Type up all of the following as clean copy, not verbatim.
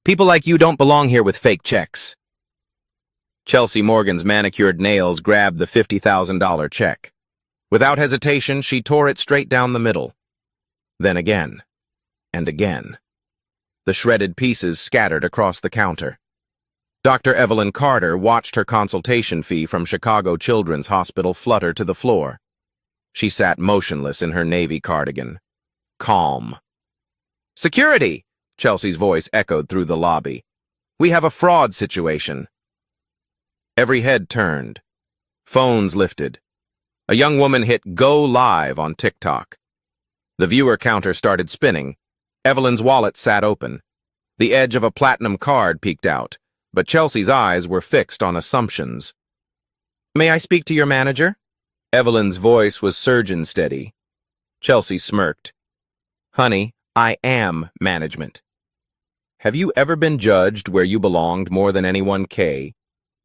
People like you don't belong here with fake checks. Chelsea Morgan's manicured nails grabbed the $50,000 check. Without hesitation, she tore it straight down the middle. Then again, and again. The shredded pieces scattered across the counter. Dr. Evelyn Carter watched her consultation fee from Chicago Children's Hospital flutter to the floor. She sat motionless in her navy cardigan. Calm. "Security!" Chelsea's voice echoed through the lobby. "We have a fraud situation." Every head turned. Phones lifted. A young woman hit Go Live on TikTok. The viewer counter started spinning. Evelyn's wallet sat open. The edge of a platinum card peeked out, but Chelsea's eyes were fixed on assumptions. "May I speak to your manager?" Evelyn's voice was surgeon steady. Chelsea smirked. "Honey, I am management." "Have you ever been judged where you belonged more than anyone, K?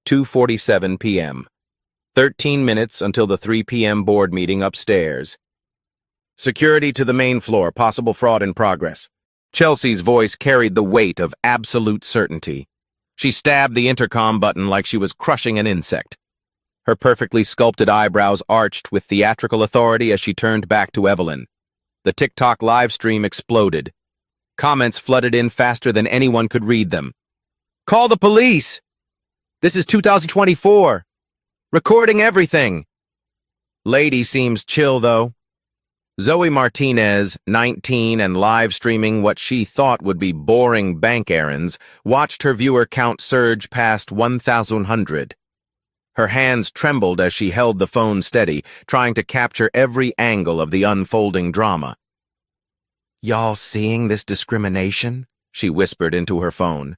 2:47 p.m. 13 minutes until the 3 p.m. board meeting upstairs. Security to the main floor, possible fraud in progress." Chelsea's voice carried the weight of absolute certainty. She stabbed the intercom button like she was crushing an insect. Her perfectly sculpted eyebrows arched with theatrical authority as she turned back to Evelyn. The TikTok live stream exploded. Comments flooded in faster than anyone could read them. "Call the police! This is 2024. Recording everything." Lady seems chill, though. Zoe Martinez, 19 and live streaming what she thought would be boring bank errands, watched her viewer count surge past 1,100. Her hands trembled as she held the phone steady, trying to capture every angle of the unfolding drama. "Y'all seeing this discrimination?" she whispered into her phone.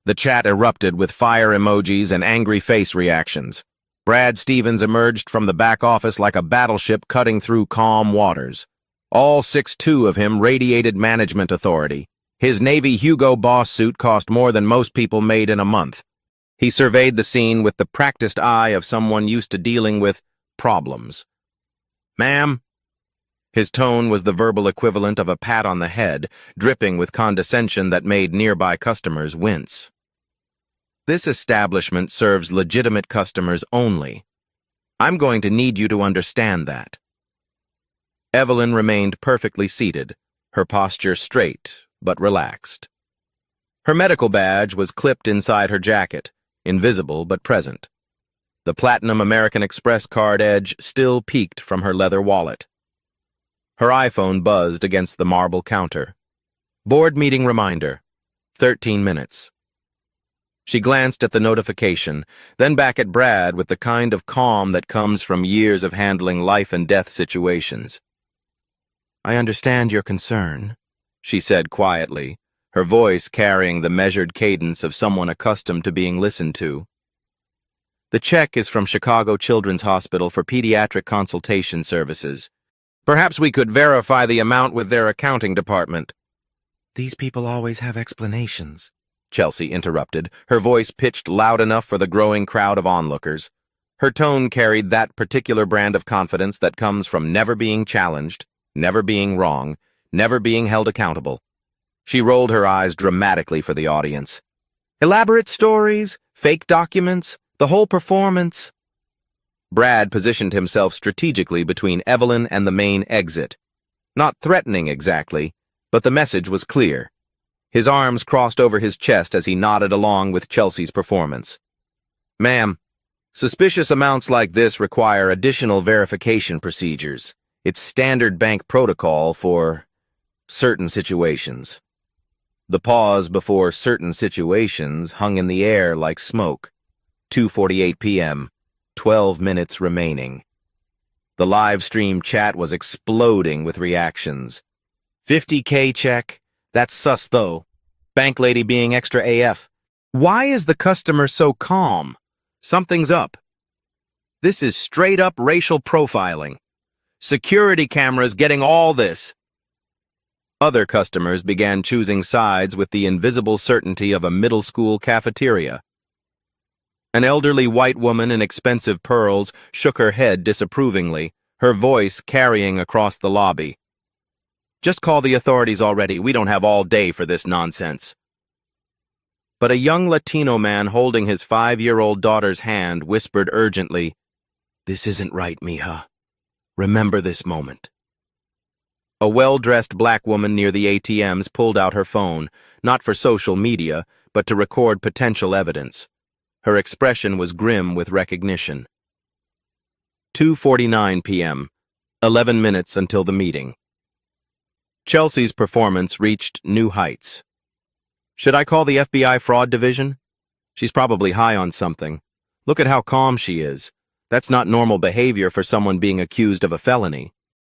The chat erupted with fire emojis and angry face reactions. Brad Stevens emerged from the back office like a battleship cutting through calm waters. All 6'2" of him radiated management authority. His Navy Hugo Boss suit cost more than most people made in a month. He surveyed the scene with the practiced eye of someone used to dealing with problems. "Ma'am?" His tone was the verbal equivalent of a pat on the head, dripping with condescension that made nearby customers wince. "This establishment serves legitimate customers only. I'm going to need you to understand that." Evelyn remained perfectly seated, her posture straight but relaxed. Her medical badge was clipped inside her jacket, invisible but present. The platinum American Express card edge still peeked from her leather wallet. Her iPhone buzzed against the marble counter. Board meeting reminder. 13 minutes. She glanced at the notification, then back at Brad with the kind of calm that comes from years of handling life-and-death situations. "I understand your concern," she said quietly, her voice carrying the measured cadence of someone accustomed to being listened to. "The check is from Chicago Children's Hospital for pediatric consultation services. Perhaps we could verify the amount with their accounting department." "These people always have explanations," Chelsea interrupted, her voice pitched loud enough for the growing crowd of onlookers. Her tone carried that particular brand of confidence that comes from never being challenged, never being wrong, never being held accountable. She rolled her eyes dramatically for the audience. "Elaborate stories, fake documents, the whole performance." Brad positioned himself strategically between Evelyn and the main exit. Not threatening exactly, but the message was clear. His arms crossed over his chest as he nodded along with Chelsea's performance. "Ma'am, suspicious amounts like this require additional verification procedures. It's standard bank protocol for certain situations." The pause before certain situations hung in the air like smoke. 2:48 p.m., 12 minutes remaining. The live stream chat was exploding with reactions. "50K check? That's sus, though. Bank lady being extra AF. Why is the customer so calm? Something's up. This is straight-up racial profiling. Security cameras getting all this." Other customers began choosing sides with the invisible certainty of a middle school cafeteria. An elderly white woman in expensive pearls shook her head disapprovingly, her voice carrying across the lobby. "Just call the authorities already. We don't have all day for this nonsense." but a young Latino man holding his 5-year-old daughter's hand whispered urgently, "This isn't right, mija. Remember this moment." A well-dressed black woman near the ATMs pulled out her phone, not for social media, but to record potential evidence. Her expression was grim with recognition. 2:49 p.m., 11 minutes until the meeting. Chelsea's performance reached new heights. Should I call the FBI fraud division? She's probably high on something. Look at how calm she is. That's not normal behavior for someone being accused of a felony.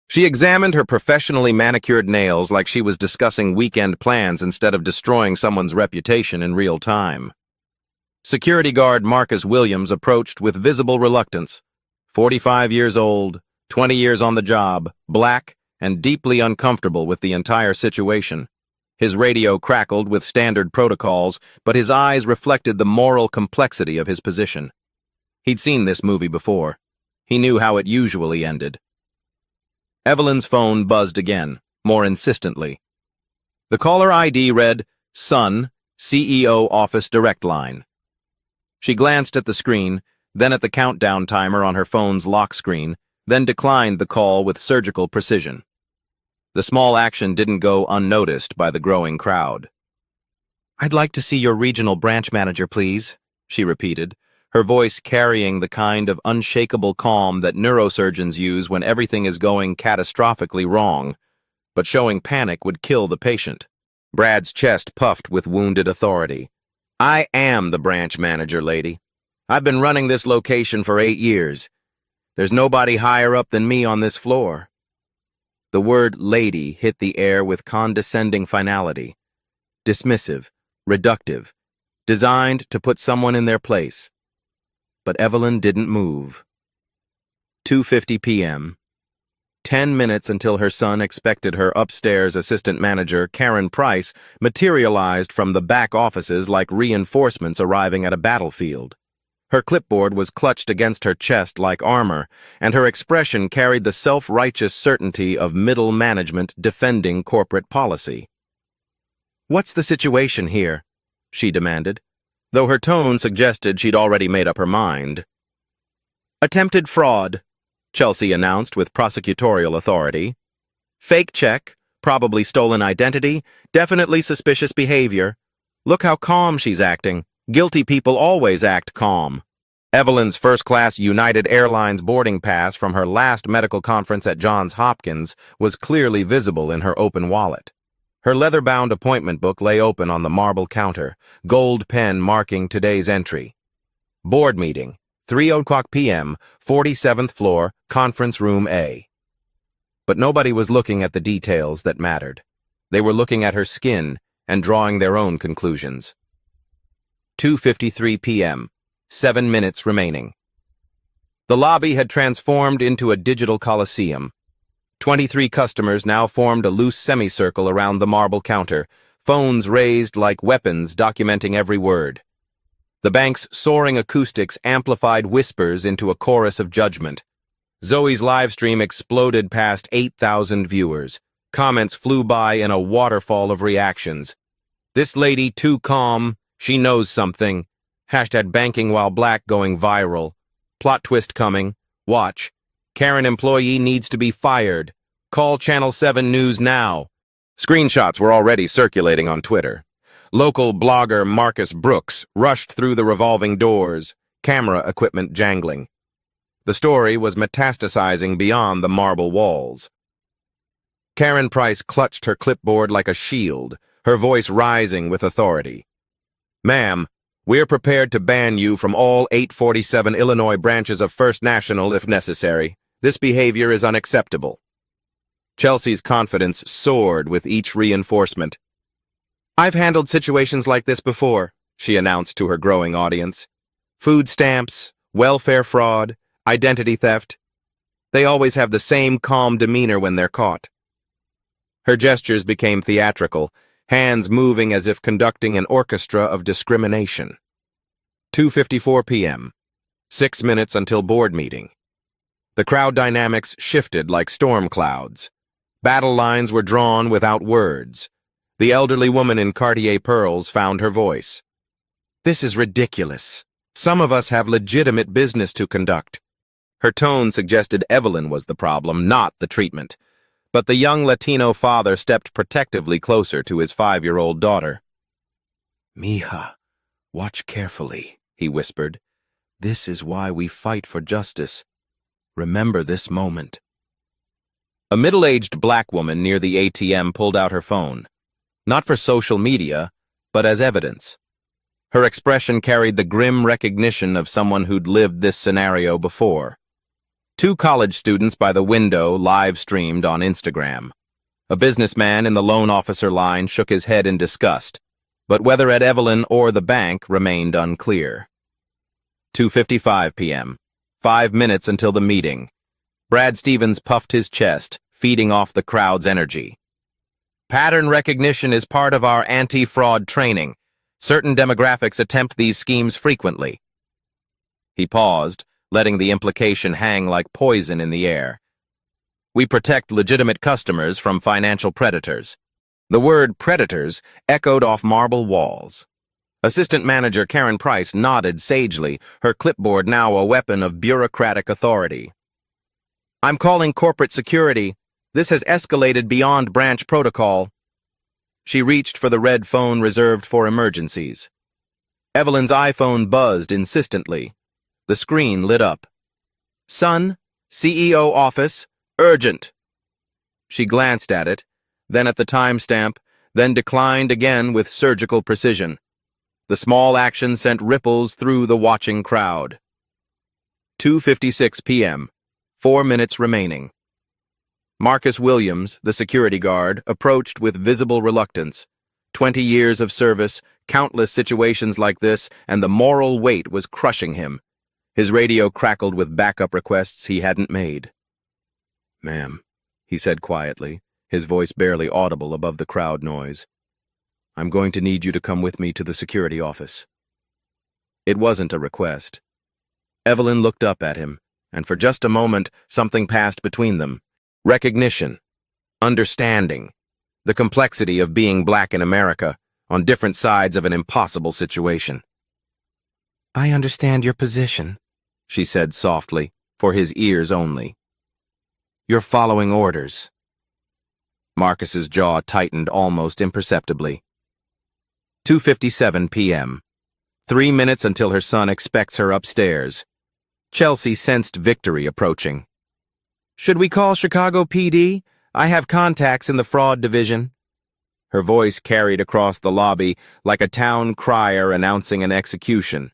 She examined her professionally manicured nails like she was discussing weekend plans instead of destroying someone's reputation in real time. Security guard Marcus Williams approached with visible reluctance. 45 years old, 20 years on the job, black, and deeply uncomfortable with the entire situation. His radio crackled with standard protocols, but his eyes reflected the moral complexity of his position. He'd seen this movie before. He knew how it usually ended. Evelyn's phone buzzed again, more insistently. The caller ID read, Sun, CEO Office Direct Line. She glanced at the screen, then at the countdown timer on her phone's lock screen, then declined the call with surgical precision. The small action didn't go unnoticed by the growing crowd. "I'd like to see your regional branch manager, please," she repeated, her voice carrying the kind of unshakable calm that neurosurgeons use when everything is going catastrophically wrong, but showing panic would kill the patient. Brad's chest puffed with wounded authority. "I am the branch manager, lady. I've been running this location for 8 years. There's nobody higher up than me on this floor." The word lady hit the air with condescending finality, dismissive, reductive, designed to put someone in their place. But Evelyn didn't move. 2:50 p.m. 10 minutes until her son expected her upstairs assistant manager, Karen Price, materialized from the back offices like reinforcements arriving at a battlefield. Her clipboard was clutched against her chest like armor, and her expression carried the self-righteous certainty of middle management defending corporate policy. "What's the situation here?" she demanded, though her tone suggested she'd already made up her mind. "Attempted fraud," Chelsea announced with prosecutorial authority. "Fake check, probably stolen identity, definitely suspicious behavior. Look how calm she's acting. Guilty people always act calm." Evelyn's first-class United Airlines boarding pass from her last medical conference at Johns Hopkins was clearly visible in her open wallet. Her leather-bound appointment book lay open on the marble counter, gold pen marking today's entry. Board meeting, 3:00 p.m., 47th floor, conference room A. But nobody was looking at the details that mattered. They were looking at her skin and drawing their own conclusions. 2:53 p.m., 7 minutes remaining. The lobby had transformed into a digital coliseum. 23 customers now formed a loose semicircle around the marble counter, phones raised like weapons documenting every word. The bank's soaring acoustics amplified whispers into a chorus of judgment. Zoe's livestream exploded past 8,000 viewers. Comments flew by in a waterfall of reactions. "This lady too calm. She knows something." #banking while black going viral. "Plot twist coming. Watch. Karen employee needs to be fired. Call Channel 7 News now." Screenshots were already circulating on Twitter. Local blogger Marcus Brooks rushed through the revolving doors, camera equipment jangling. The story was metastasizing beyond the marble walls. Karen Price clutched her clipboard like a shield, her voice rising with authority. "Ma'am, we're prepared to ban you from all 847 Illinois branches of First National if necessary. This behavior is unacceptable." Chelsea's confidence soared with each reinforcement. "I've handled situations like this before," she announced to her growing audience. "Food stamps, welfare fraud, identity theft. They always have the same calm demeanor when they're caught." Her gestures became theatrical, hands moving as if conducting an orchestra of discrimination. 2:54 p.m., 6 minutes until board meeting. The crowd dynamics shifted like storm clouds. Battle lines were drawn without words. The elderly woman in Cartier pearls found her voice. This is ridiculous. Some of us have legitimate business to conduct. Her tone suggested Evelyn was the problem, not the treatment. But the young Latino father stepped protectively closer to his 5-year-old daughter. "Mija, watch carefully," he whispered. "This is why we fight for justice. Remember this moment." A middle-aged black woman near the ATM pulled out her phone, not for social media, but as evidence. Her expression carried the grim recognition of someone who'd lived this scenario before. 2 college students by the window live-streamed on Instagram. A businessman in the loan officer line shook his head in disgust, but whether at Evelyn or the bank remained unclear. 2:55 p.m., 5 minutes until the meeting. Brad Stevens puffed his chest, feeding off the crowd's energy. "Pattern recognition is part of our anti-fraud training. Certain demographics attempt these schemes frequently." He paused, letting the implication hang like poison in the air. "We protect legitimate customers from financial predators." The word predators echoed off marble walls. Assistant Manager Karen Price nodded sagely, her clipboard now a weapon of bureaucratic authority. "I'm calling corporate security. This has escalated beyond branch protocol." She reached for the red phone reserved for emergencies. Evelyn's iPhone buzzed insistently. The screen lit up. "Son, CEO office, urgent." She glanced at it, then at the timestamp, then declined again with surgical precision. The small action sent ripples through the watching crowd. 2:56 p.m., 4 minutes remaining. Marcus Williams, the security guard, approached with visible reluctance. 20 years of service, countless situations like this, and the moral weight was crushing him. His radio crackled with backup requests he hadn't made. "Ma'am," he said quietly, his voice barely audible above the crowd noise. "I'm going to need you to come with me to the security office." It wasn't a request. Evelyn looked up at him, and for just a moment, something passed between them. Recognition, understanding, the complexity of being black in America, on different sides of an impossible situation. "I understand your position," she said softly, for his ears only. "You're following orders." Marcus's jaw tightened almost imperceptibly. 2:57 p.m. 3 minutes until her son expects her upstairs. Chelsea sensed victory approaching. "Should we call Chicago PD? I have contacts in the fraud division." Her voice carried across the lobby like a town crier announcing an execution.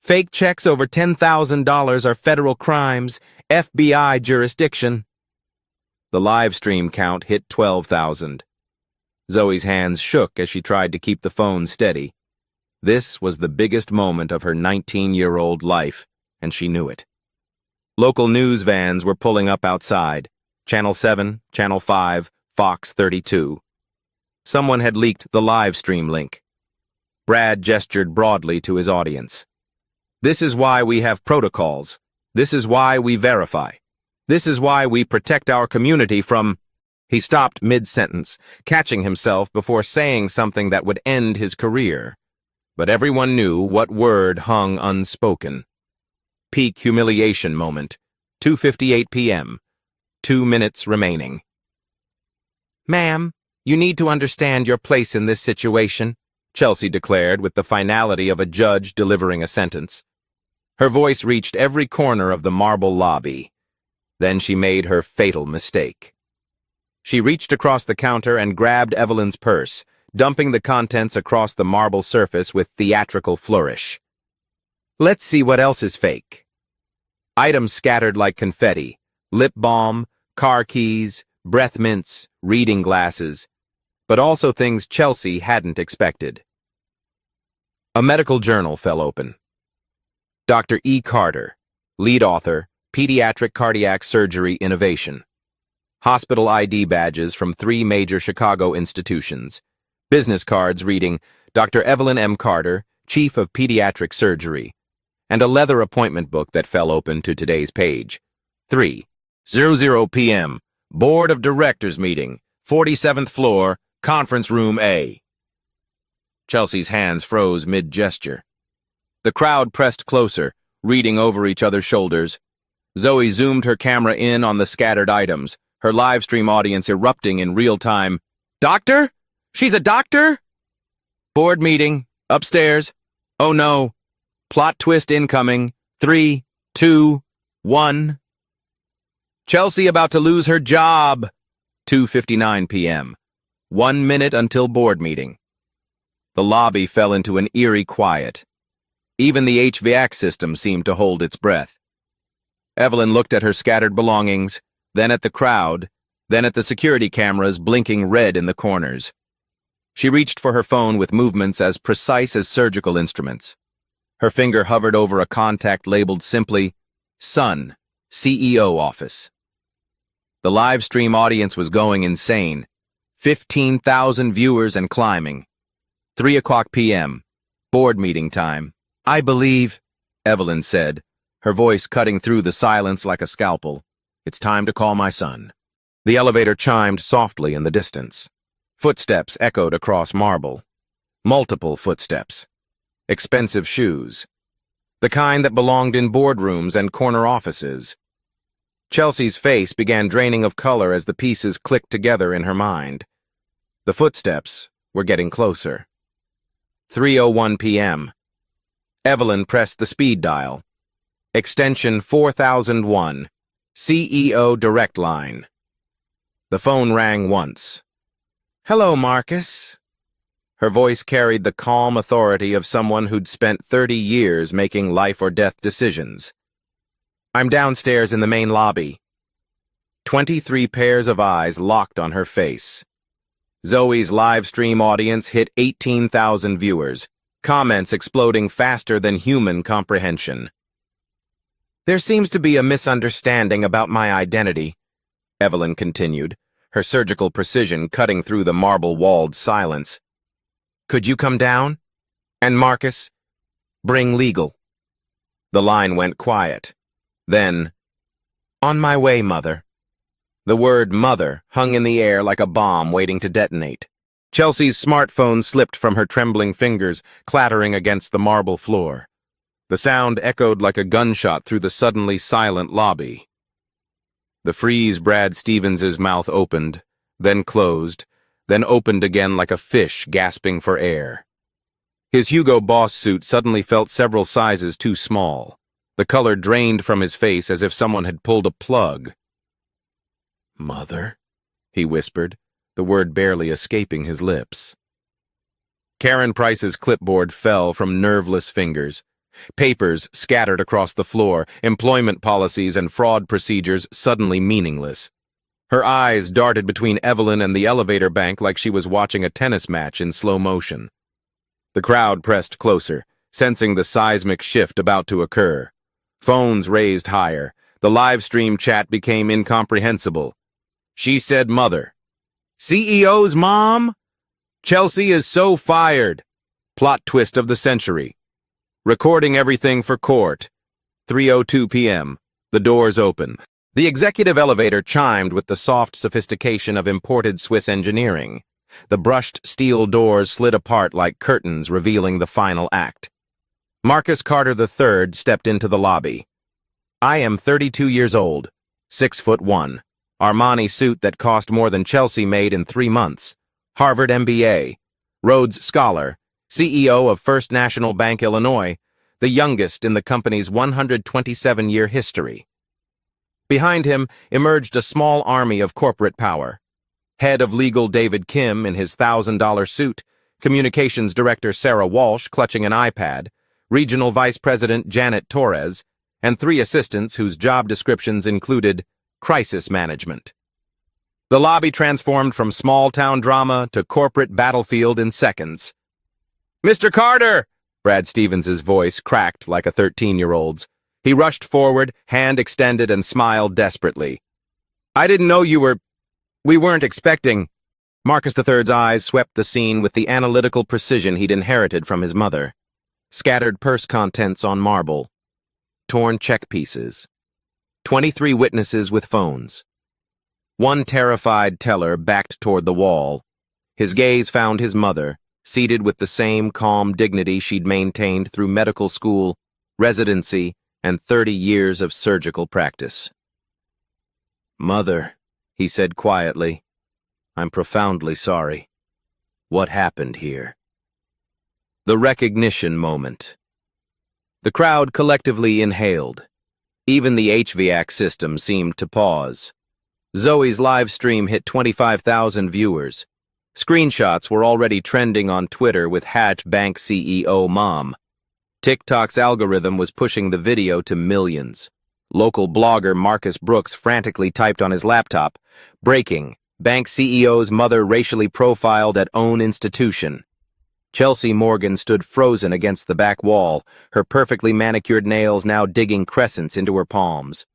"Fake checks over $10,000 are federal crimes, FBI jurisdiction." The live stream count hit 12,000. Zoe's hands shook as she tried to keep the phone steady. This was the biggest moment of her 19-year-old life, and she knew it. Local news vans were pulling up outside. Channel 7, Channel 5, Fox 32. Someone had leaked the live stream link. Brad gestured broadly to his audience. "This is why we have protocols. This is why we verify. This is why we protect our community from—" He stopped mid-sentence, catching himself before saying something that would end his career. But everyone knew what word hung unspoken. Peak humiliation moment. 2:58 p.m. 2 minutes remaining. "Ma'am, you need to understand your place in this situation," Chelsea declared with the finality of a judge delivering a sentence. Her voice reached every corner of the marble lobby. Then she made her fatal mistake. She reached across the counter and grabbed Evelyn's purse, dumping the contents across the marble surface with theatrical flourish. "Let's see what else is fake." Items scattered like confetti: lip balm, car keys, breath mints, reading glasses, but also things Chelsea hadn't expected. A medical journal fell open. Dr. E. Carter, lead author, Pediatric Cardiac Surgery Innovation. Hospital ID badges from 3 major Chicago institutions. Business cards reading Dr. Evelyn M. Carter, Chief of Pediatric Surgery, and a leather appointment book that fell open to today's page. 3:00 p.m. Board of Directors meeting, 47th floor, Conference Room A. Chelsea's hands froze mid-gesture. The crowd pressed closer, reading over each other's shoulders. Zoe zoomed her camera in on the scattered items, her live stream audience erupting in real time. Doctor? She's a doctor? Board meeting. Upstairs. Oh no. Plot twist incoming. 3, 2, 1. Chelsea about to lose her job. 2:59 p.m. 1 minute until board meeting. The lobby fell into an eerie quiet. Even the HVAC system seemed to hold its breath. Evelyn looked at her scattered belongings, then at the crowd, then at the security cameras blinking red in the corners. She reached for her phone with movements as precise as surgical instruments. Her finger hovered over a contact labeled simply, Sun, CEO office. The live stream audience was going insane. 15,000 viewers and climbing. 3 o'clock p.m. Board meeting time. I believe, Evelyn said, her voice cutting through the silence like a scalpel. It's time to call my son. The elevator chimed softly in the distance. Footsteps echoed across marble. Multiple footsteps. Expensive shoes. The kind that belonged in boardrooms and corner offices. Chelsea's face began draining of color as the pieces clicked together in her mind. The footsteps were getting closer. 3:01 p.m. Evelyn pressed the speed dial. Extension 4001. CEO Direct Line. The phone rang once. Hello, Marcus. Her voice carried the calm authority of someone who'd spent 30 years making life-or-death decisions. I'm downstairs in the main lobby. 23 pairs of eyes locked on her face. Zoe's live stream audience hit 18,000 viewers, comments exploding faster than human comprehension. There seems to be a misunderstanding about my identity, Evelyn continued, her surgical precision cutting through the marble-walled silence. Could you come down? And Marcus, bring legal. The line went quiet. Then, on my way, Mother. The word mother hung in the air like a bomb waiting to detonate. Chelsea's smartphone slipped from her trembling fingers, clattering against the marble floor. The sound echoed like a gunshot through the suddenly silent lobby. The freeze Brad Stevens's mouth opened, then closed, then opened again like a fish gasping for air. His Hugo Boss suit suddenly felt several sizes too small. The color drained from his face as if someone had pulled a plug. Mother, he whispered, the word barely escaping his lips. Karen Price's clipboard fell from nerveless fingers. Papers scattered across the floor, employment policies and fraud procedures suddenly meaningless. Her eyes darted between Evelyn and the elevator bank like she was watching a tennis match in slow motion. The crowd pressed closer, sensing the seismic shift about to occur. Phones raised higher. The live stream chat became incomprehensible. She said mother. CEO's mom? Chelsea is so fired. Plot twist of the century. Recording everything for court. 3:02 p.m. The doors open. The executive elevator chimed with the soft sophistication of imported Swiss engineering. The brushed steel doors slid apart like curtains revealing the final act. Marcus Carter III stepped into the lobby. I am 32 years old, 6'1", Armani suit that cost more than Chelsea made in 3 months, Harvard MBA, Rhodes Scholar, CEO of First National Bank Illinois, the youngest in the company's 127-year history. Behind him emerged a small army of corporate power. Head of legal David Kim in his $1,000 suit, communications director Sarah Walsh clutching an iPad, regional vice president Janet Torres, and 3 assistants whose job descriptions included crisis management. The lobby transformed from small-town drama to corporate battlefield in seconds. Mr. Carter! Brad Stevens's voice cracked like a 13-year-old's. He rushed forward, hand extended, and smiled desperately. I didn't know you were... We weren't expecting... Marcus III's eyes swept the scene with the analytical precision he'd inherited from his mother. Scattered purse contents on marble. Torn check pieces. 23 witnesses with phones. One terrified teller backed toward the wall. His gaze found his mother, seated with the same calm dignity she'd maintained through medical school, residency, and 30 years of surgical practice. "Mother," he said quietly, "I'm profoundly sorry. What happened here?" The recognition moment. The crowd collectively inhaled. Even the HVAC system seemed to pause. Zoe's live stream hit 25,000 viewers. Screenshots were already trending on Twitter with #Bank CEO Mom. TikTok's algorithm was pushing the video to millions. Local blogger Marcus Brooks frantically typed on his laptop, "Breaking, Bank CEO's mother racially profiled at own institution." Chelsea Morgan stood frozen against the back wall, her perfectly manicured nails now digging crescents into her palms.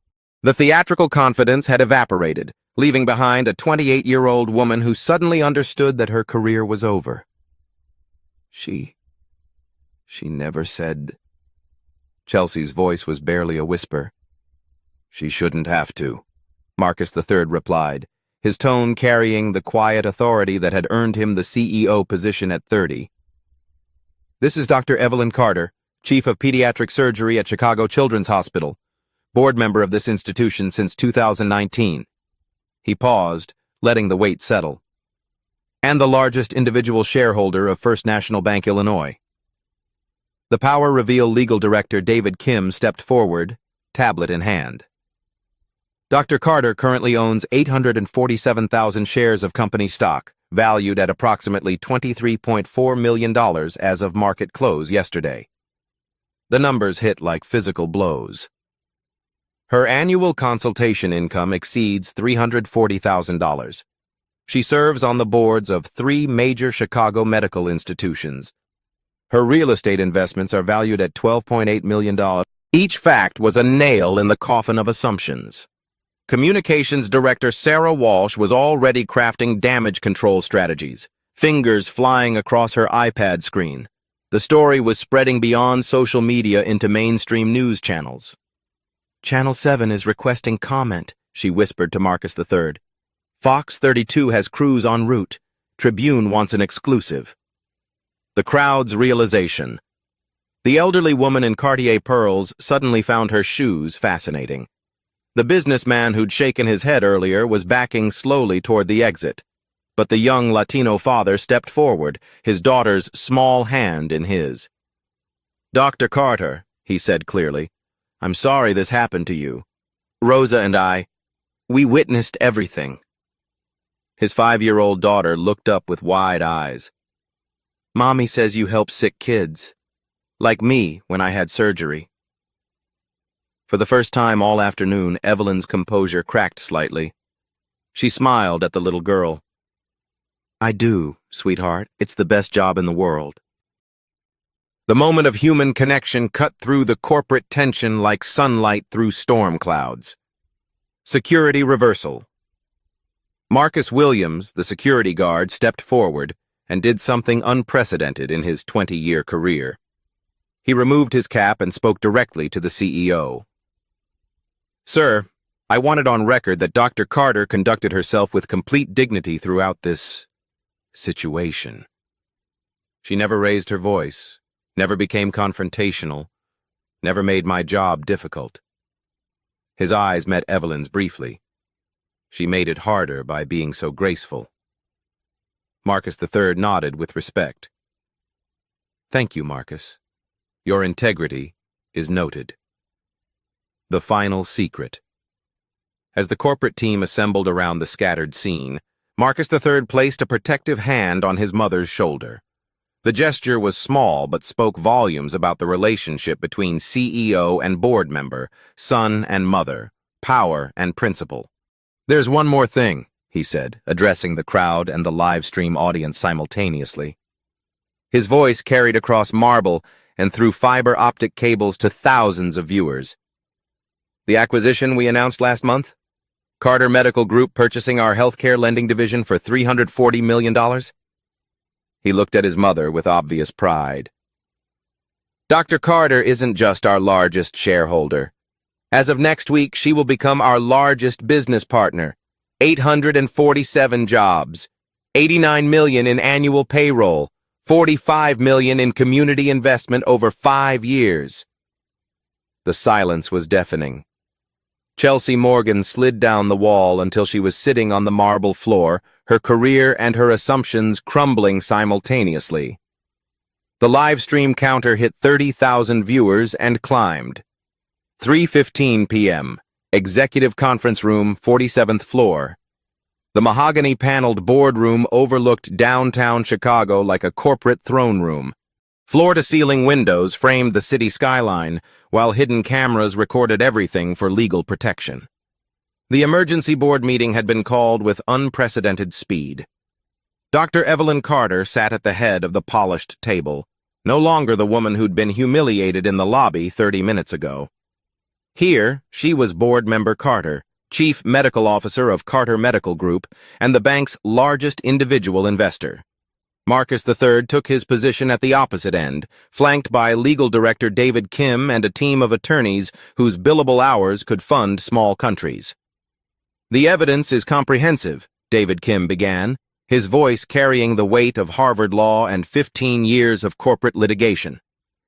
The theatrical confidence had evaporated, leaving behind a 28-year-old woman who suddenly understood that her career was over. She never said... Chelsea's voice was barely a whisper. "She shouldn't have to," Marcus III replied, his tone carrying the quiet authority that had earned him the CEO position at 30. "This is Dr. Evelyn Carter, Chief of Pediatric Surgery at Chicago Children's Hospital, board member of this institution since 2019. He paused, letting the weight settle. "And the largest individual shareholder of First National Bank, Illinois." The Power Reveal legal director David Kim stepped forward, tablet in hand. "Dr. Carter currently owns 847,000 shares of company stock, valued at approximately $23.4 million as of market close yesterday." The numbers hit like physical blows. Her annual consultation income exceeds $340,000. She serves on the boards of 3 major Chicago medical institutions. Her real estate investments are valued at $12.8 million. Each fact was a nail in the coffin of assumptions. Communications Director Sarah Walsh was already crafting damage control strategies, fingers flying across her iPad screen. The story was spreading beyond social media into mainstream news channels. "Channel 7 is requesting comment," she whispered to Marcus III. "Fox 32 has crews en route. Tribune wants an exclusive." The crowd's realization. The elderly woman in Cartier pearls suddenly found her shoes fascinating. The businessman who'd shaken his head earlier was backing slowly toward the exit. But the young Latino father stepped forward, his daughter's small hand in his. "Dr. Carter," he said clearly, "I'm sorry this happened to you. Rosa and we witnessed everything." His 5-year-old daughter looked up with wide eyes. "Mommy says you help sick kids. Like me when I had surgery." For the first time all afternoon, Evelyn's composure cracked slightly. She smiled at the little girl. "I do, sweetheart. It's the best job in the world." The moment of human connection cut through the corporate tension like sunlight through storm clouds. Security reversal. Marcus Williams, the security guard, stepped forward and did something unprecedented in his 20-year career. He removed his cap and spoke directly to the CEO. "Sir, I want it on record that Dr. Carter conducted herself with complete dignity throughout this situation. She never raised her voice, never became confrontational, never made my job difficult." His eyes met Evelyn's briefly. She made it harder by being so graceful. Marcus III nodded with respect. "Thank you, Marcus. Your integrity is noted." The final secret. As the corporate team assembled around the scattered scene, Marcus III placed a protective hand on his mother's shoulder. The gesture was small but spoke volumes about the relationship between CEO and board member, son and mother, power and principle. "There's one more thing," he said, addressing the crowd and the live stream audience simultaneously. His voice carried across marble and through fiber optic cables to thousands of viewers. "The acquisition we announced last month? Carter Medical Group purchasing our healthcare lending division for $340 million? He looked at his mother with obvious pride. "Dr. Carter isn't just our largest shareholder. As of next week, she will become our largest business partner. 847 jobs, $89 million in annual payroll, $45 million in community investment over 5 years. The silence was deafening. Chelsea Morgan slid down the wall until she was sitting on the marble floor, her career and her assumptions crumbling simultaneously. The live stream counter hit 30,000 viewers and climbed. 3:15 p.m. Executive Conference Room, 47th floor. The mahogany-paneled boardroom overlooked downtown Chicago like a corporate throne room. Floor-to-ceiling windows framed the city skyline, while hidden cameras recorded everything for legal protection. The emergency board meeting had been called with unprecedented speed. Dr. Evelyn Carter sat at the head of the polished table, no longer the woman who'd been humiliated in the lobby 30 minutes ago. Here, she was board member Carter, chief medical officer of Carter Medical Group, and the bank's largest individual investor. Marcus III took his position at the opposite end, flanked by legal director David Kim and a team of attorneys whose billable hours could fund small countries. "The evidence is comprehensive," David Kim began, his voice carrying the weight of Harvard law and 15 years of corporate litigation.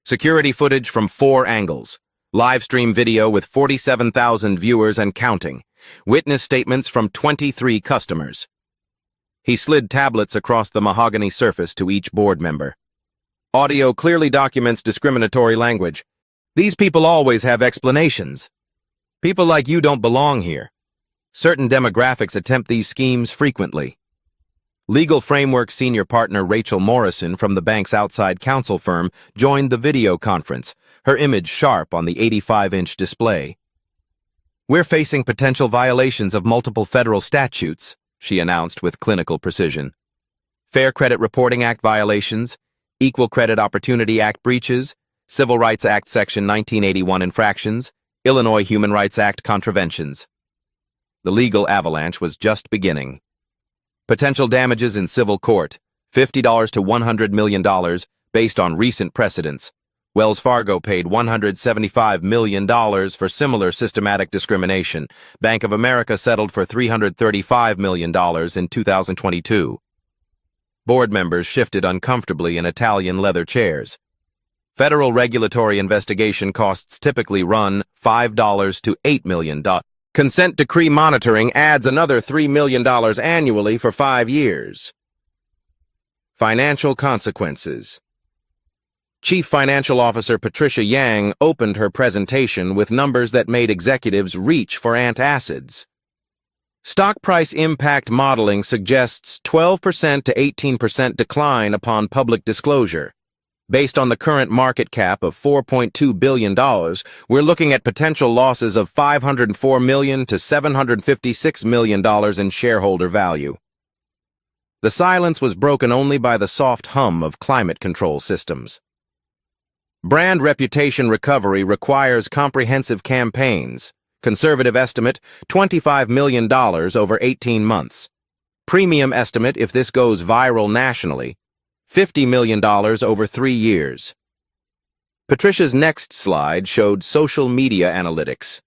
Security footage from 4 angles, live stream video with 47,000 viewers and counting, witness statements from 23 customers. He slid tablets across the mahogany surface to each board member. "Audio clearly documents discriminatory language. These people always have explanations. People like you don't belong here. Certain demographics attempt these schemes frequently." Legal Framework senior partner Rachel Morrison from the bank's outside counsel firm joined the video conference, her image sharp on the 85-inch display. "We're facing potential violations of multiple federal statutes," she announced with clinical precision. "Fair Credit Reporting Act violations, Equal Credit Opportunity Act breaches, Civil Rights Act Section 1981 infractions, Illinois Human Rights Act contraventions." The legal avalanche was just beginning. Potential damages in civil court, $50 to $100 million, based on recent precedents. Wells Fargo paid $175 million for similar systematic discrimination. Bank of America settled for $335 million in 2022. Board members shifted uncomfortably in Italian leather chairs. Federal regulatory investigation costs typically run $5 to $8 million. Consent decree monitoring adds another $3 million annually for 5 years. Financial consequences. Chief Financial Officer Patricia Yang opened her presentation with numbers that made executives reach for antacids. Stock price impact modeling suggests 12% to 18% decline upon public disclosure. Based on the current market cap of $4.2 billion, we're looking at potential losses of $504 million to $756 million in shareholder value. The silence was broken only by the soft hum of climate control systems. Brand reputation recovery requires comprehensive campaigns. Conservative estimate, $25 million over 18 months. Premium estimate, if this goes viral nationally, $50 million over 3 years. Patricia's next slide showed social media analytics.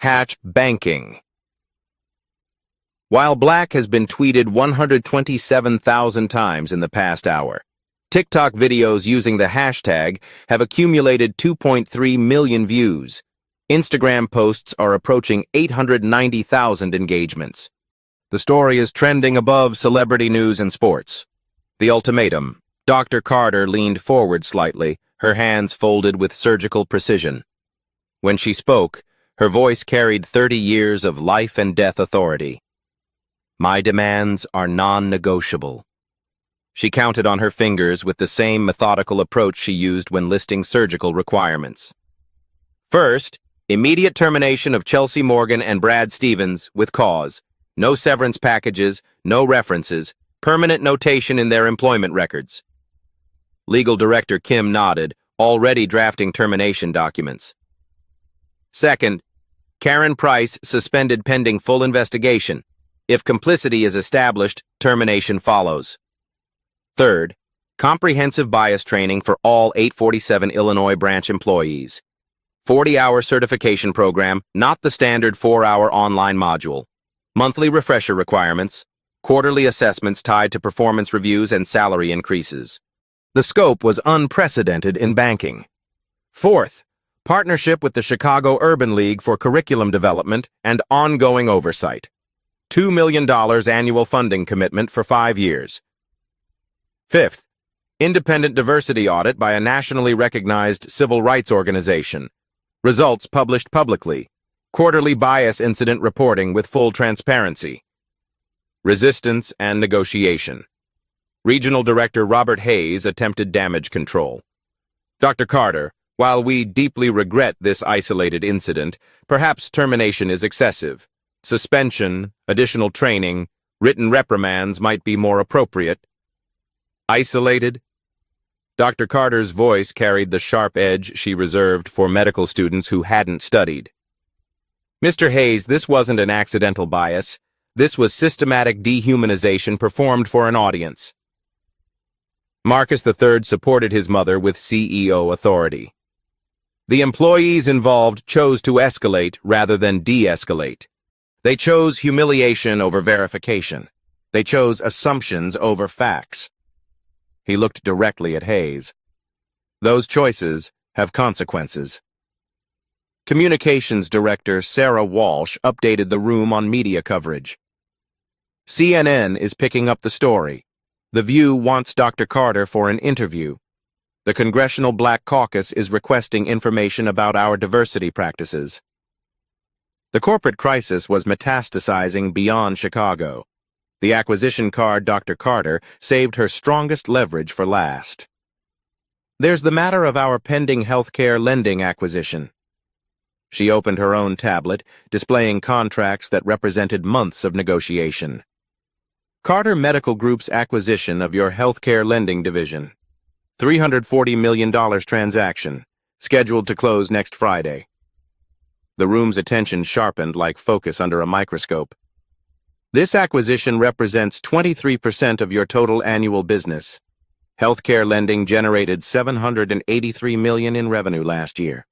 Hatch banking. While Black has been tweeted 127,000 times in the past hour, TikTok videos using the hashtag have accumulated 2.3 million views. Instagram posts are approaching 890,000 engagements. The story is trending above celebrity news and sports. The ultimatum. Dr. Carter leaned forward slightly, her hands folded with surgical precision. When she spoke, her voice carried 30 years of life and death authority. "My demands are non-negotiable." She counted on her fingers with the same methodical approach she used when listing surgical requirements. First, immediate termination of Chelsea Morgan and Brad Stevens with cause. No severance packages, no references, permanent notation in their employment records. Legal Director Kim nodded, already drafting termination documents. Second, Karen Price suspended pending full investigation. If complicity is established, termination follows. Third, comprehensive bias training for all 847 Illinois branch employees. 40-hour certification program, not the standard 4-hour online module. Monthly refresher requirements. quarterly assessments tied to performance reviews and salary increases. The scope was unprecedented in banking. Fourth, partnership with the Chicago Urban League for curriculum development and ongoing oversight. $2 million annual funding commitment for 5 years. Fifth, independent diversity audit by a nationally recognized civil rights organization. Results published publicly. Quarterly bias incident reporting with full transparency. Resistance and negotiation. Regional Director Robert Hayes attempted damage control. Dr. Carter, while we deeply regret this isolated incident, perhaps termination is excessive. Suspension, additional training, written reprimands might be more appropriate. Isolated? Dr. Carter's voice carried the sharp edge she reserved for medical students who hadn't studied. Mr. Hayes, this wasn't an accidental bias. This was systematic dehumanization performed for an audience. Marcus III supported his mother with CEO authority. The employees involved chose to escalate rather than de-escalate. They chose humiliation over verification. They chose assumptions over facts. He looked directly at Hayes. Those choices have consequences. Communications Director Sarah Walsh updated the room on media coverage. CNN is picking up the story. The View wants Dr. Carter for an interview. The Congressional Black Caucus is requesting information about our diversity practices. The corporate crisis was metastasizing beyond Chicago. The acquisition card Dr. Carter saved her strongest leverage for last. There's the matter of our pending healthcare lending acquisition. She opened her own tablet, displaying contracts that represented months of negotiation. Carter Medical Group's acquisition of your healthcare lending division. $340 million transaction, scheduled to close next Friday. The room's attention sharpened like focus under a microscope. This acquisition represents 23% of your total annual business. Healthcare lending generated $783 million in revenue last year.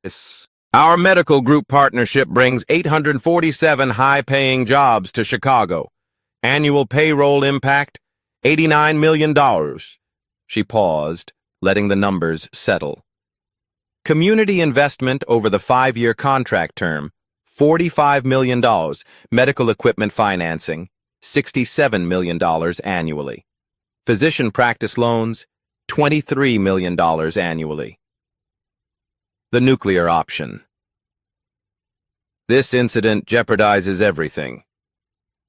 Our medical group partnership brings 847 high-paying jobs to Chicago. Annual payroll impact, $89 million. She paused, letting the numbers settle. Community investment over the 5-year contract term, $45 million. Medical equipment financing, $67 million annually. Physician practice loans, $23 million annually. The nuclear option. This incident jeopardizes everything.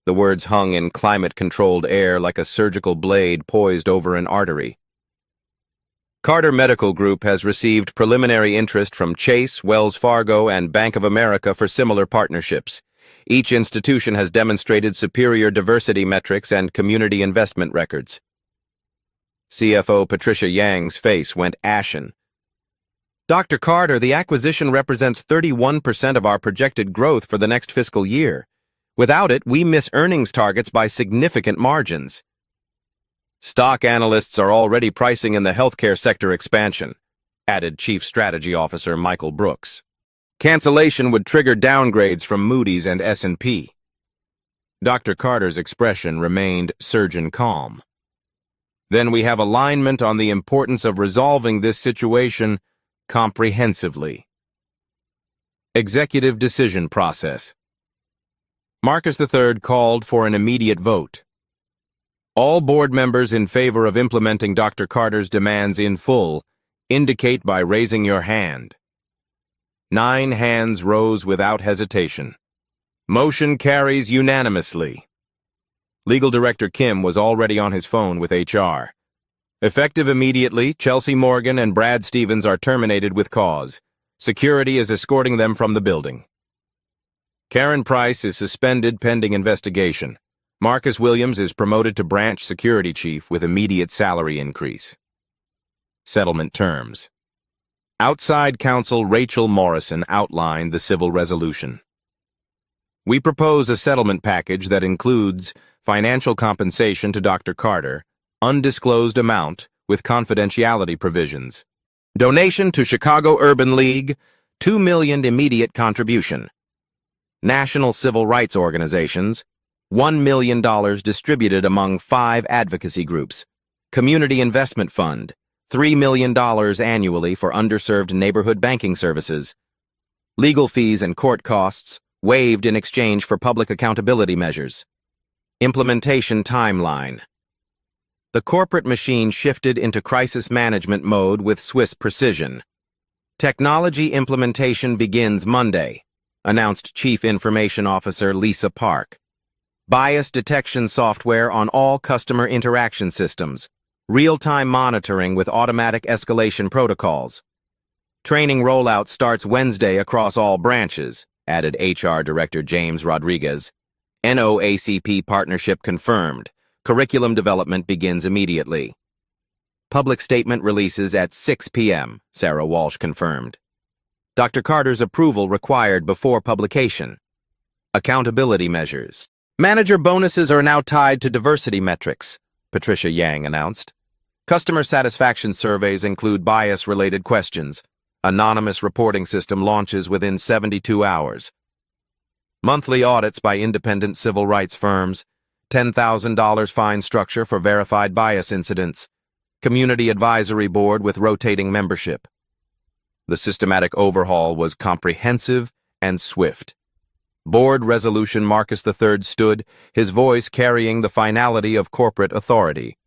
The words hung in climate-controlled air like a surgical blade poised over an artery. Carter Medical Group has received preliminary interest from Chase, Wells Fargo, and Bank of America for similar partnerships. Each institution has demonstrated superior diversity metrics and community investment records. CFO Patricia Yang's face went ashen. Dr. Carter, the acquisition represents 31% of our projected growth for the next fiscal year. Without it, we miss earnings targets by significant margins. Stock analysts are already pricing in the healthcare sector expansion, added Chief Strategy Officer Michael Brooks. Cancellation would trigger downgrades from Moody's and S&P. Dr. Carter's expression remained surgeon calm. Then we have alignment on the importance of resolving this situation comprehensively. Executive decision process. Marcus III called for an immediate vote. All board members in favor of implementing Dr. Carter's demands in full indicate by raising your hand. 9 hands rose without hesitation. Motion carries unanimously. Legal Director Kim was already on his phone with HR. Effective immediately, Chelsea Morgan and Brad Stevens are terminated with cause. Security is escorting them from the building. Karen Price is suspended pending investigation. Marcus Williams is promoted to branch security chief with immediate salary increase. Settlement terms. Outside counsel Rachel Morrison outlined the civil resolution. We propose a settlement package that includes financial compensation to Dr. Carter, undisclosed amount with confidentiality provisions. Donation to Chicago Urban League, $2 million immediate contribution. National civil rights organizations, $1 million distributed among 5 advocacy groups. Community Investment Fund, $3 million annually for underserved neighborhood banking services. Legal fees and court costs waived in exchange for public accountability measures. Implementation timeline. The corporate machine shifted into crisis management mode with Swiss precision. Technology implementation begins Monday, announced Chief Information Officer Lisa Park. Bias detection software on all customer interaction systems. Real-time monitoring with automatic escalation protocols. Training rollout starts Wednesday across all branches, added HR Director James Rodriguez. NOACP partnership confirmed. Curriculum development begins immediately. Public statement releases at 6 p.m., Sarah Walsh confirmed. Dr. Carter's approval required before publication. Accountability measures. Manager bonuses are now tied to diversity metrics, Patricia Yang announced. Customer satisfaction surveys include bias-related questions. Anonymous reporting system launches within 72 hours. Monthly audits by independent civil rights firms. $10,000 fine structure for verified bias incidents. Community advisory board with rotating membership. The systematic overhaul was comprehensive and swift. Board Resolution Marcus III stood, his voice carrying the finality of corporate authority.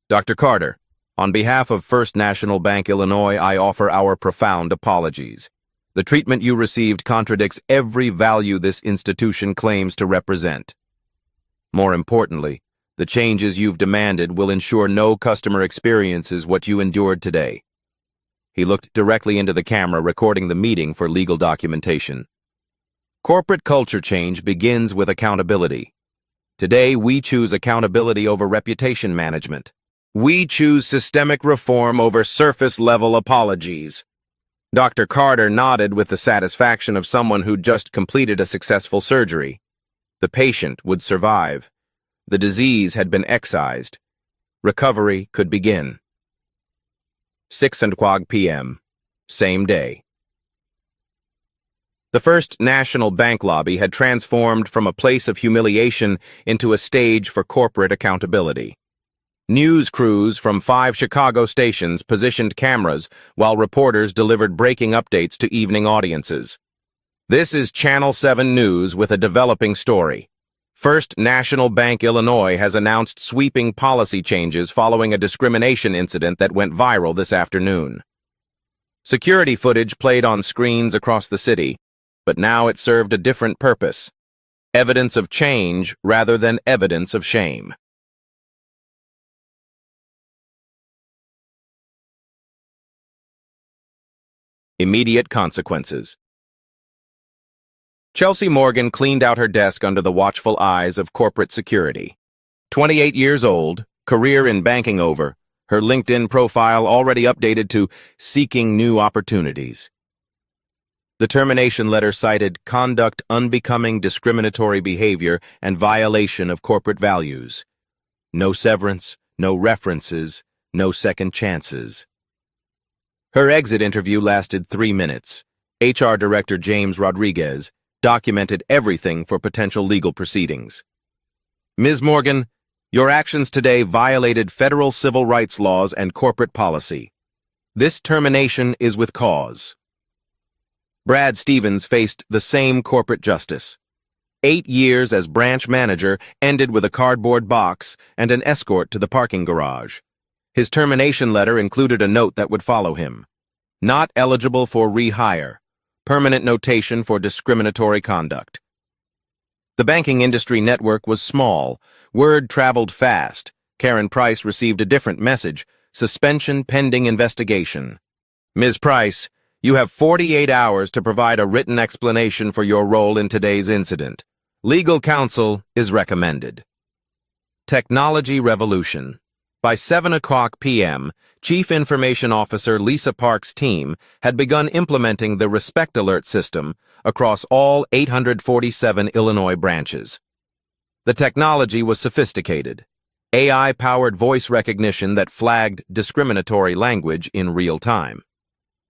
Dr. Carter, on behalf of First National Bank Illinois, I offer our profound apologies. The treatment you received contradicts every value this institution claims to represent. More importantly, the changes you've demanded will ensure no customer experiences what you endured today. He looked directly into the camera, recording the meeting for legal documentation. Corporate culture change begins with accountability. Today, we choose accountability over reputation management. We choose systemic reform over surface-level apologies. Dr. Carter nodded with the satisfaction of someone who'd just completed a successful surgery. The patient would survive. The disease had been excised. Recovery could begin. 6:00 p.m. Same day. The First National Bank lobby had transformed from a place of humiliation into a stage for corporate accountability. News crews from 5 Chicago stations positioned cameras while reporters delivered breaking updates to evening audiences. This is Channel 7 News with a developing story. First National Bank Illinois has announced sweeping policy changes following a discrimination incident that went viral this afternoon. Security footage played on screens across the city, but now it served a different purpose. Evidence of change rather than evidence of shame. Immediate consequences. Chelsea Morgan cleaned out her desk under the watchful eyes of corporate security. 28 years old, career in banking over, her LinkedIn profile already updated to seeking new opportunities. The termination letter cited conduct unbecoming discriminatory behavior and violation of corporate values. No severance, no references, no second chances. Her exit interview lasted 3 minutes. HR Director James Rodriguez documented everything for potential legal proceedings. Ms. Morgan, your actions today violated federal civil rights laws and corporate policy. This termination is with cause. Brad Stevens faced the same corporate justice. 8 years as branch manager ended with a cardboard box and an escort to the parking garage. His termination letter included a note that would follow him. Not eligible for rehire. Permanent notation for discriminatory conduct. The banking industry network was small. Word traveled fast. Karen Price received a different message. Suspension pending investigation. Ms. Price, you have 48 hours to provide a written explanation for your role in today's incident. Legal counsel is recommended. Technology revolution. By 7:00 p.m., Chief Information Officer Lisa Park's team had begun implementing the Respect Alert system across all 847 Illinois branches. The technology was sophisticated. AI-powered voice recognition that flagged discriminatory language in real time.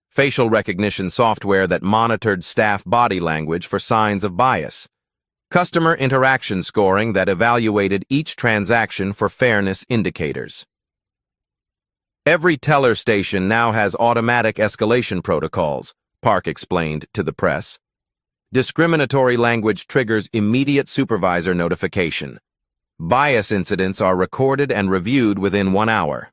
Facial recognition software that monitored staff body language for signs of bias. customer interaction scoring that evaluated each transaction for fairness indicators. Every teller station now has automatic escalation protocols, Park explained to the press. Discriminatory language triggers immediate supervisor notification. Bias incidents are recorded and reviewed within 1 hour.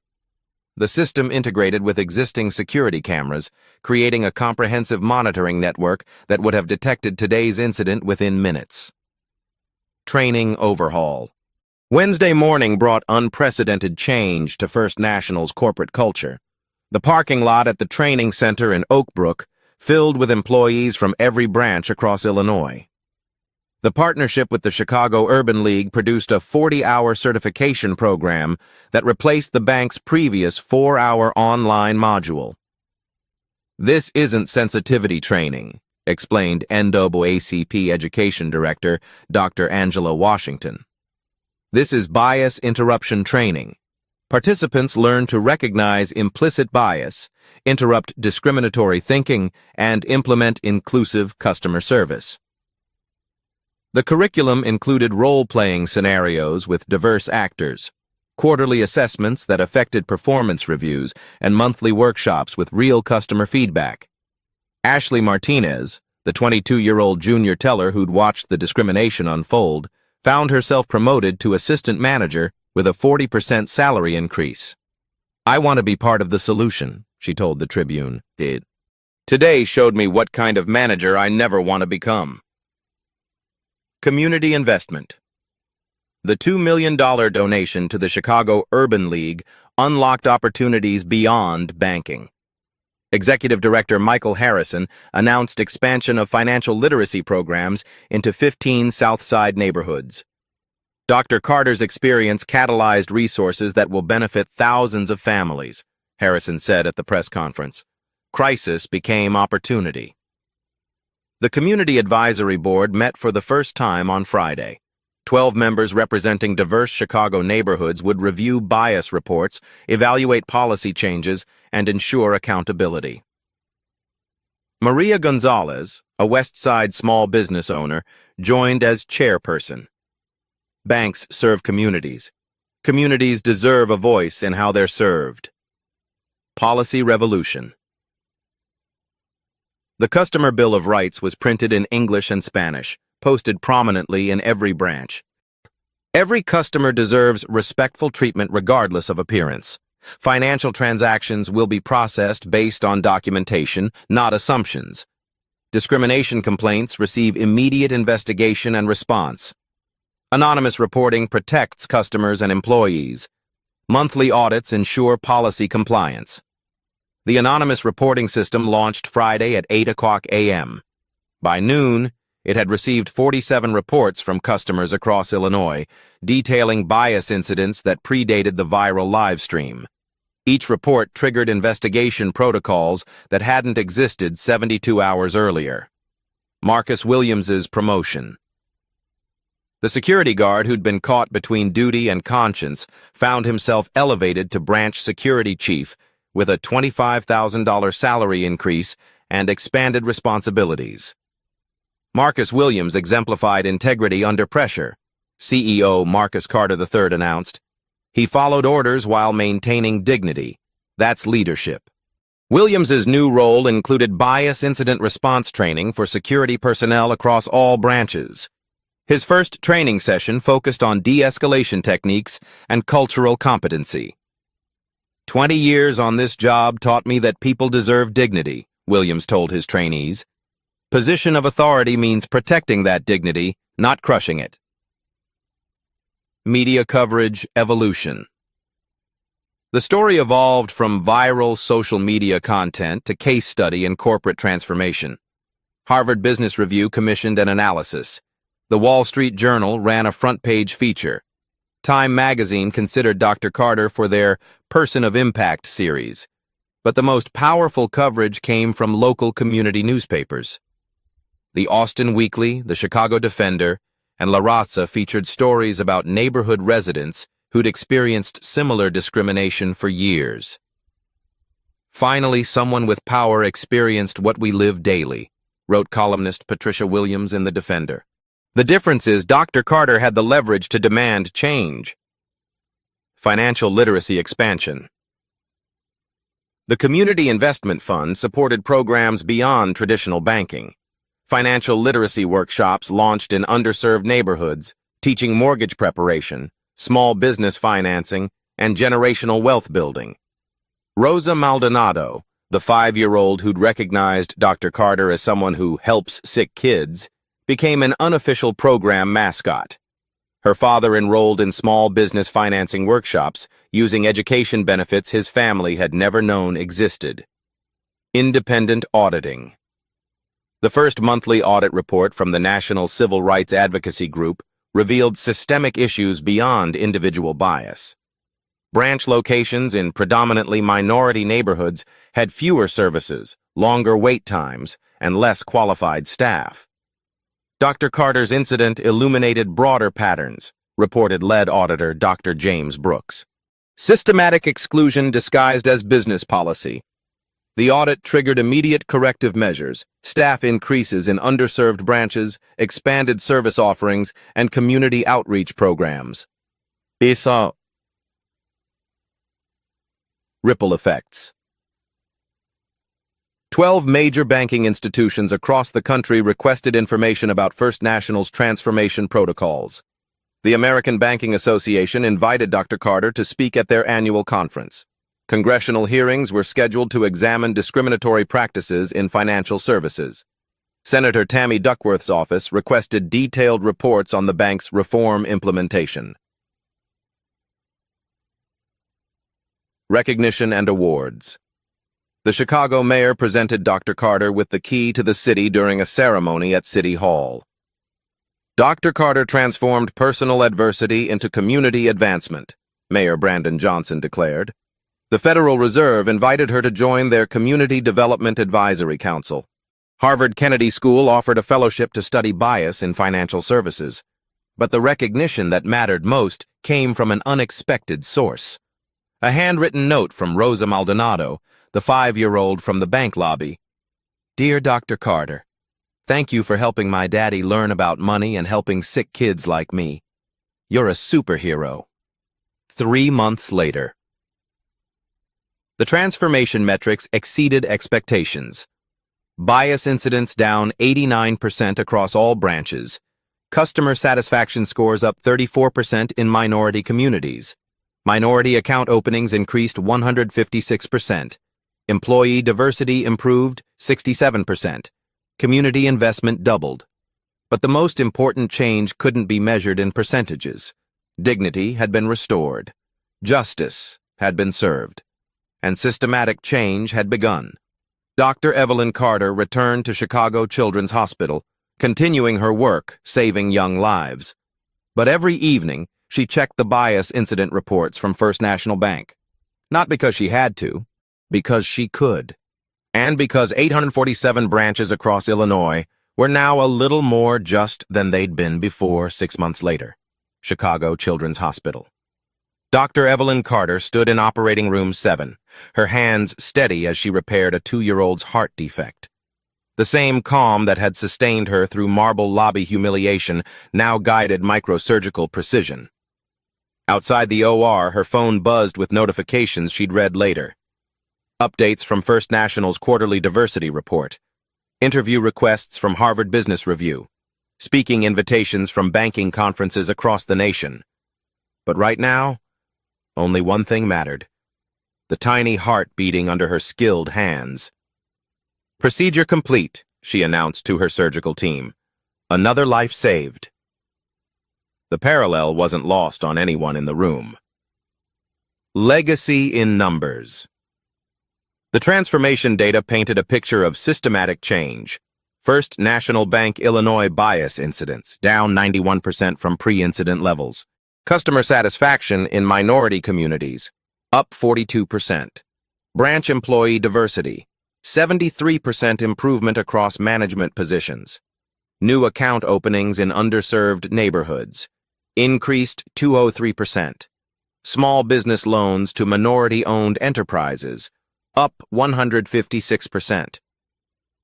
The system integrated with existing security cameras, creating a comprehensive monitoring network that would have detected today's incident within minutes. Training overhaul. Wednesday morning brought unprecedented change to First National's corporate culture. The parking lot at the training center in Oak Brook filled with employees from every branch across Illinois. The partnership with the Chicago Urban League produced a 40-hour certification program that replaced the bank's previous 4-hour online module. This isn't sensitivity training, explained NAACP Education Director Dr. Angela Washington. This is bias interruption training. Participants learn to recognize implicit bias, interrupt discriminatory thinking, and implement inclusive customer service. The curriculum included role-playing scenarios with diverse actors, quarterly assessments that affected performance reviews, and monthly workshops with real customer feedback. Ashley Martinez, the 22-year-old junior teller who'd watched the discrimination unfold, found herself promoted to assistant manager with a 40% salary increase. "I want to be part of the solution," she told the Tribune. "Today showed me what kind of manager I never want to become." Community investment. The $2 million donation to the Chicago Urban League unlocked opportunities beyond banking. Executive Director Michael Harrison announced expansion of financial literacy programs into 15 Southside neighborhoods. Dr. Carter's experience catalyzed resources that will benefit thousands of families, Harrison said at the press conference. Crisis became opportunity. The Community Advisory Board met for the first time on Friday. 12 members representing diverse Chicago neighborhoods would review bias reports, evaluate policy changes, and ensure accountability. Maria Gonzalez, a West Side small business owner, joined as chairperson. Banks serve communities. Communities deserve a voice in how they're served. Policy revolution. The Customer Bill of Rights was printed in English and Spanish, posted prominently in every branch. Every customer deserves respectful treatment regardless of appearance. Financial transactions will be processed based on documentation, not assumptions. Discrimination complaints receive immediate investigation and response. Anonymous reporting protects customers and employees. Monthly audits ensure policy compliance. The anonymous reporting system launched Friday at 8 a.m. By noon, it had received 47 reports from customers across Illinois, detailing bias incidents that predated the viral live stream. Each report triggered investigation protocols that hadn't existed 72 hours earlier. Marcus Williams's promotion. The security guard who'd been caught between duty and conscience found himself elevated to branch security chief with a $25,000 salary increase and expanded responsibilities. Marcus Williams exemplified integrity under pressure, CEO Marcus Carter III announced. He followed orders while maintaining dignity. That's leadership. Williams's new role included bias incident response training for security personnel across all branches. His first training session focused on de-escalation techniques and cultural competency. 20 years on this job taught me that people deserve dignity, Williams told his trainees. Position of authority means protecting that dignity, not crushing it. Media coverage evolution. The story evolved from viral social media content to case study in corporate transformation. Harvard Business Review commissioned an analysis. The Wall Street Journal ran a front-page feature. Time magazine considered Dr. Carter for their Person of Impact series. But the most powerful coverage came from local community newspapers. The Austin Weekly, the Chicago Defender, and La Raza featured stories about neighborhood residents who'd experienced similar discrimination for years. Finally, someone with power experienced what we live daily, wrote columnist Patricia Williams in The Defender. The difference is Dr. Carter had the leverage to demand change. Financial literacy expansion. The Community Investment Fund supported programs beyond traditional banking. Financial literacy workshops launched in underserved neighborhoods, teaching mortgage preparation, small business financing, and generational wealth building. Rosa Maldonado, the 5-year-old who'd recognized Dr. Carter as someone who helps sick kids, became an unofficial program mascot. Her father enrolled in small business financing workshops, using education benefits his family had never known existed. Independent auditing. The first monthly audit report from the National Civil Rights Advocacy Group revealed systemic issues beyond individual bias. Branch locations in predominantly minority neighborhoods had fewer services, longer wait times, and less qualified staff. Dr. Carter's incident illuminated broader patterns, reported lead auditor Dr. James Brooks. Systematic exclusion disguised as business policy. The audit triggered immediate corrective measures, staff increases in underserved branches, expanded service offerings, and community outreach programs. Ripple effects. 12 major banking institutions across the country requested information about First National's transformation protocols. The American Banking Association invited Dr. Carter to speak at their annual conference. Congressional hearings were scheduled to examine discriminatory practices in financial services. Senator Tammy Duckworth's office requested detailed reports on the bank's reform implementation. Recognition and awards. The Chicago mayor presented Dr. Carter with the key to the city during a ceremony at City Hall. Dr. Carter transformed personal adversity into community advancement, Mayor Brandon Johnson declared. The Federal Reserve invited her to join their Community Development Advisory Council. Harvard Kennedy School offered a fellowship to study bias in financial services. But the recognition that mattered most came from an unexpected source. A handwritten note from Rosa Maldonado, the 5-year-old from the bank lobby. Dear Dr. Carter, thank you for helping my daddy learn about money and helping sick kids like me. You're a superhero. 3 months later. The transformation metrics exceeded expectations. Bias incidents down 89% across all branches. Customer satisfaction scores up 34% in minority communities. Minority account openings increased 156%. Employee diversity improved 67%. Community investment doubled. But the most important change couldn't be measured in percentages. Dignity had been restored. Justice had been served. And systematic change had begun. Dr. Evelyn Carter returned to Chicago Children's Hospital, continuing her work saving young lives. But every evening, she checked the bias incident reports from First National Bank. Not because she had to, because she could. And because 847 branches across Illinois were now a little more just than they'd been before 6 months later. Chicago Children's Hospital. Dr. Evelyn Carter stood in operating room 7, her hands steady as she repaired a 2-year-old's heart defect. The same calm that had sustained her through marble lobby humiliation now guided microsurgical precision. Outside the OR, her phone buzzed with notifications she'd read later. Updates from First National's quarterly diversity report. Interview requests from Harvard Business Review. Speaking invitations from banking conferences across the nation. But right now, only one thing mattered. The tiny heart beating under her skilled hands. Procedure complete, she announced to her surgical team. Another life saved. The parallel wasn't lost on anyone in the room. Legacy in numbers. The transformation data painted a picture of systematic change. First National Bank Illinois bias incidents, down 91% from pre-incident levels. Customer satisfaction in minority communities, up 42%. Branch employee diversity, 73% improvement across management positions. New account openings in underserved neighborhoods, increased 203%. Small business loans to minority-owned enterprises, up 156%.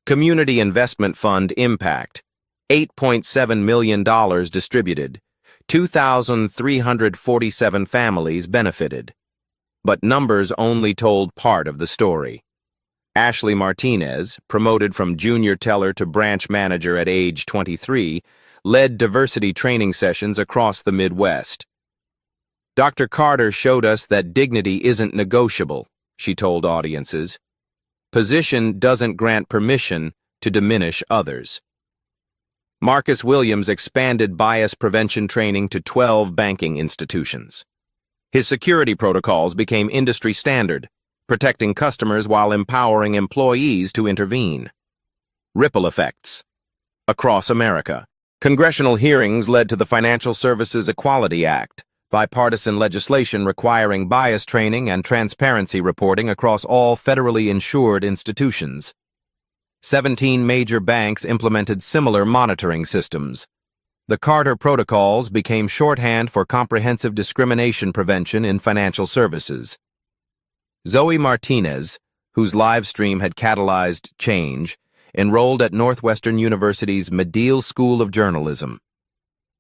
Community Investment Fund impact, $8.7 million distributed. 2,347 families benefited. But numbers only told part of the story. Ashley Martinez, promoted from junior teller to branch manager at age 23, led diversity training sessions across the Midwest. Dr. Carter showed us that dignity isn't negotiable, she told audiences. Position doesn't grant permission to diminish others. Marcus Williams expanded bias prevention training to 12 banking institutions. His security protocols became industry standard, protecting customers while empowering employees to intervene. Ripple effects. Across America, congressional hearings led to the Financial Services Equality Act, bipartisan legislation requiring bias training and transparency reporting across all federally insured institutions. 17 major banks implemented similar monitoring systems. The Carter Protocols became shorthand for comprehensive discrimination prevention in financial services. Zoe Martinez, whose live stream had catalyzed change, enrolled at Northwestern University's Medill School of Journalism.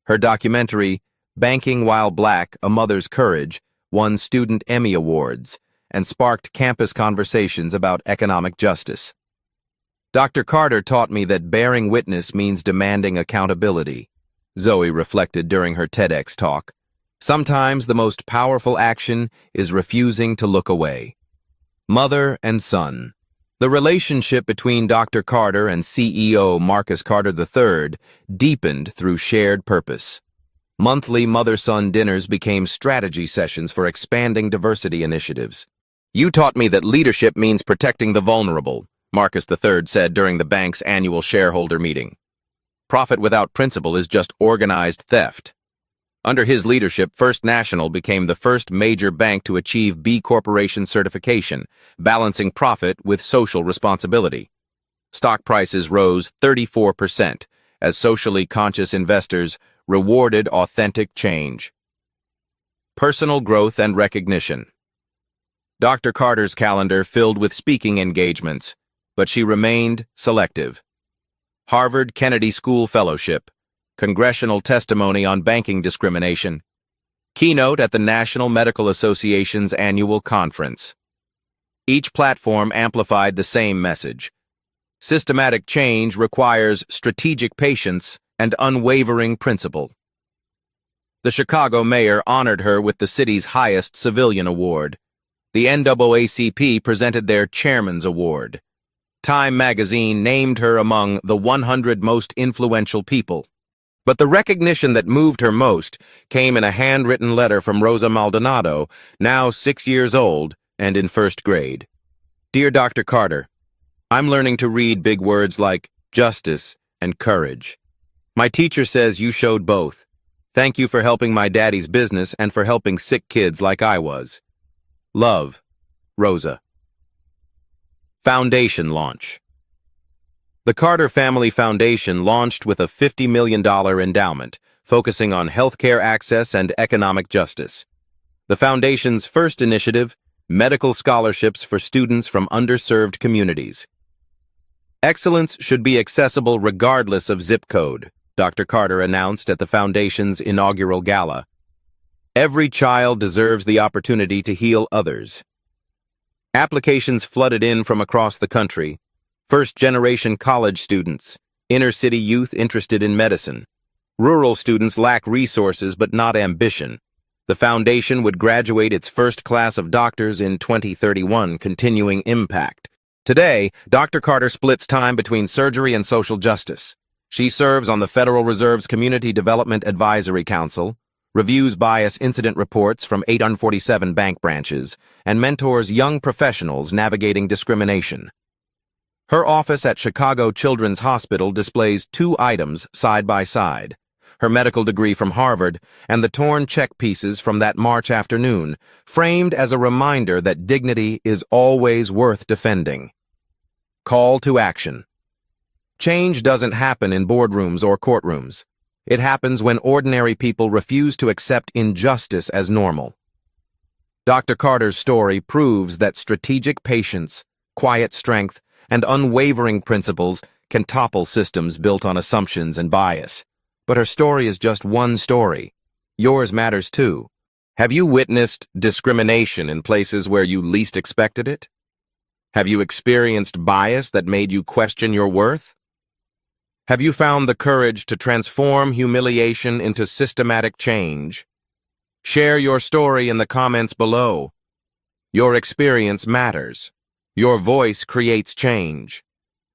Her documentary, Banking While Black, A Mother's Courage, won Student Emmy Awards and sparked campus conversations about economic justice. Dr. Carter taught me that bearing witness means demanding accountability, Zoe reflected during her TEDx talk. Sometimes the most powerful action is refusing to look away. Mother and son. The relationship between Dr. Carter and CEO Marcus Carter III deepened through shared purpose. Monthly mother-son dinners became strategy sessions for expanding diversity initiatives. You taught me that leadership means protecting the vulnerable, Marcus III said during the bank's annual shareholder meeting. Profit without principle is just organized theft. Under his leadership, First National became the first major bank to achieve B Corporation certification, balancing profit with social responsibility. Stock prices rose 34% as socially conscious investors rewarded authentic change. Personal growth and recognition. Dr. Carter's calendar filled with speaking engagements, but she remained selective. Harvard Kennedy School Fellowship, congressional testimony on banking discrimination, keynote at the National Medical Association's annual conference. Each platform amplified the same message. Systematic change requires strategic patience and unwavering principle. The Chicago mayor honored her with the city's highest civilian award. The NAACP presented their Chairman's Award. Time magazine named her among the 100 most influential people. But the recognition that moved her most came in a handwritten letter from Rosa Maldonado, now 6 years old and in first grade. Dear Dr. Carter, I'm learning to read big words like justice and courage. My teacher says you showed both. Thank you for helping my daddy's business and for helping sick kids like I was. Love, Rosa. Foundation launch. The Carter Family Foundation launched with a $50 million endowment, focusing on healthcare access and economic justice. The foundation's first initiative, medical scholarships for students from underserved communities. Excellence should be accessible regardless of zip code, Dr. Carter announced at the foundation's inaugural gala. Every child deserves the opportunity to heal others. Applications flooded in from across the country. First-generation college students, inner-city youth interested in medicine. Rural students lack resources but not ambition. The foundation would graduate its first class of doctors in 2031, continuing impact. Today, Dr. Carter splits time between surgery and social justice. She serves on the Federal Reserve's Community Development Advisory Council, reviews bias incident reports from 847 bank branches, and mentors young professionals navigating discrimination. Her office at Chicago Children's Hospital displays 2 items side by side, her medical degree from Harvard and the torn check pieces from that March afternoon, framed as a reminder that dignity is always worth defending. Call to action. Change doesn't happen in boardrooms or courtrooms. It happens when ordinary people refuse to accept injustice as normal. Dr. Carter's story proves that strategic patience, quiet strength, and unwavering principles can topple systems built on assumptions and bias. But her story is just one story. Yours matters too. Have you witnessed discrimination in places where you least expected it? Have you experienced bias that made you question your worth? Have you found the courage to transform humiliation into systematic change? Share your story in the comments below. Your experience matters. Your voice creates change.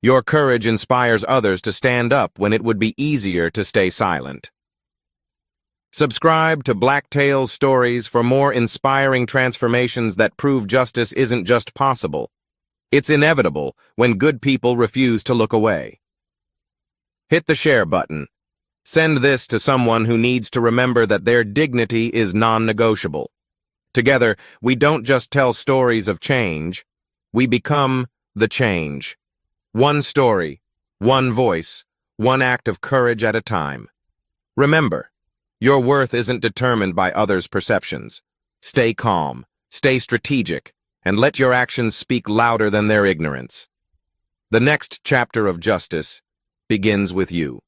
Your courage inspires others to stand up when it would be easier to stay silent. Subscribe to Black Tales Stories for more inspiring transformations that prove justice isn't just possible. It's inevitable when good people refuse to look away. Hit the share button. Send this to someone who needs to remember that their dignity is non-negotiable. Together, we don't just tell stories of change, we become the change. One story, one voice, one act of courage at a time. Remember, your worth isn't determined by others' perceptions. Stay calm, stay strategic, and let your actions speak louder than their ignorance. The next chapter of justice begins with you.